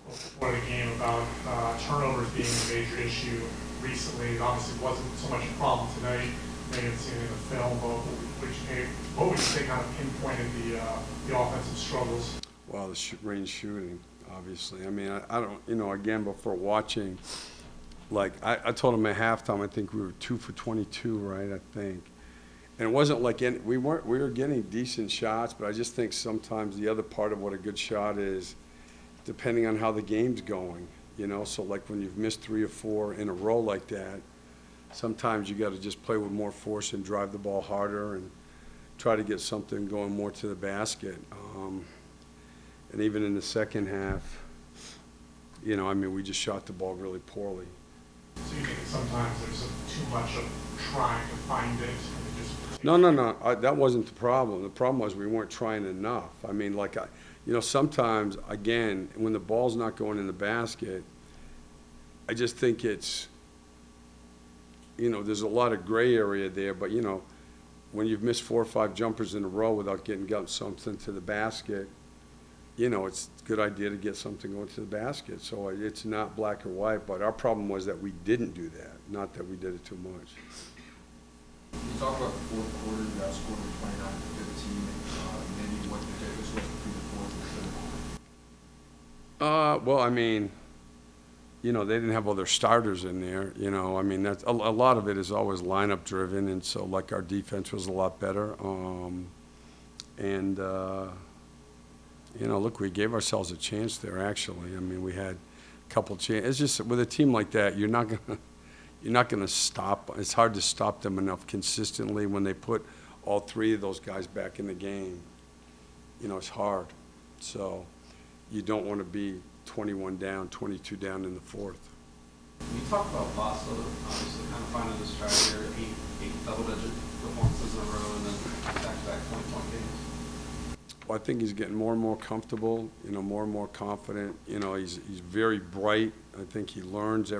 before the game about turnovers being a major issue recently. It obviously wasn't so much a problem tonight. Maybe haven't seen it in the film, but what would you say kind of pinpointed the offensive struggles? Well, the range shooting, obviously. I mean, I don't, again, before watching, like, I told him at halftime, I think we were 2 for 22, right, I think. And it wasn't like we were getting decent shots, but I just think sometimes the other part of what a good shot is, depending on how the game's going, So like when you've missed 3 or 4 in a row like that, sometimes you got to just play with more force and drive the ball harder and try to get something going more to the basket. And even in the second half, I mean, we just shot the ball really poorly. So you think sometimes there's too much of trying to find it? And just No. That wasn't the problem. The problem was we weren't trying enough. I mean, sometimes, again, when the ball's not going in the basket, I just think it's, there's a lot of gray area there. But, when you've missed 4 or 5 jumpers in a row without getting something to the basket, it's a good idea to get something going to the basket. So it's not black or white, but our problem was that we didn't do that, not that we did it too much. You talk about the fourth quarter, you guys scored 29-15, maybe what the difference was between the fourth and the fifth? Well, I mean, they didn't have other starters in there, I mean, that's a lot of it is always lineup driven, and so like our defense was a lot better. Look, we gave ourselves a chance there, actually. I mean, we had a couple chances. It's just with a team like that, you're not gonna stop. It's hard to stop them enough consistently when they put all 3 of those guys back in the game. It's hard. So you don't want to be 21 down, 22 down in the fourth. You talk about Vaso, obviously kind of finding the stride here, 8 double-digit performances in a row, and then back-to-back 20-point games. Well, I think he's getting more and more comfortable, more and more confident. He's very bright. I think he learns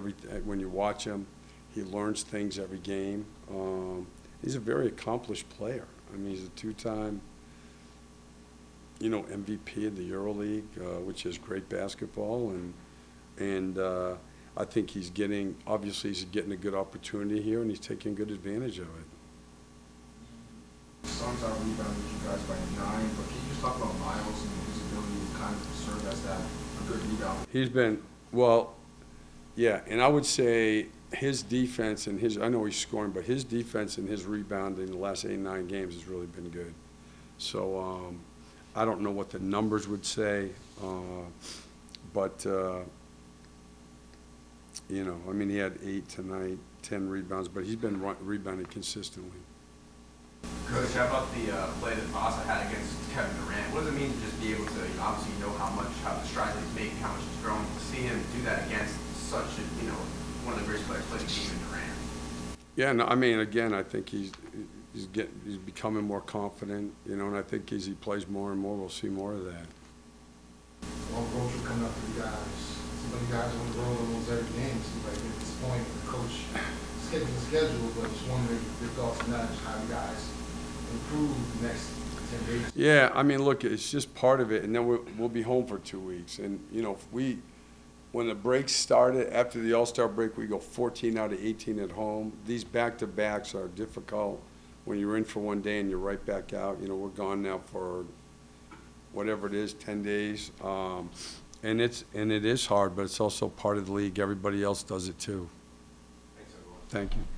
when you watch him. He learns things every game. He's a very accomplished player. I mean, he's a 2-time, MVP of the EuroLeague, which is great basketball, and I think he's getting a good opportunity here, and he's taking good advantage of it. Suns out rebounded you guys by 9, but can you just talk about Miles and his ability to kind of serve as that a good rebounder? He's been, well, yeah, and I would say his defense and I know he's scoring, but his defense and his rebounding the last 8, 9 games has really been good. So I don't know what the numbers would say, but, I mean, he had 8 tonight, 10 rebounds, but he's been rebounding consistently. Coach, how about the play that Vaso had against Kevin Durant? What does it mean to just be able to, obviously how the strides he's making, how much he's growing, to see him do that against such a, one of the greatest players playing the game in Durant? Yeah, no, I mean, again, I think he's becoming more confident, and I think as he plays more and more, we'll see more of that. Well, road trip coming up for you guys. Seems like you guys on the road almost every game. Seems like at this point, the coach schedules the schedule, but just wondering your thoughts on that, how you guys improve the next 10 days. Yeah, I mean, look, it's just part of it, and then we'll be home for 2 weeks. And, when the break started, after the All-Star break, we go 14 out of 18 at home. These back-to-backs are difficult when you're in for one day and you're right back out. We're gone now for whatever it is, 10 days. And it is hard, but it's also part of the league. Everybody else does it too. Thanks, everyone. Thank you.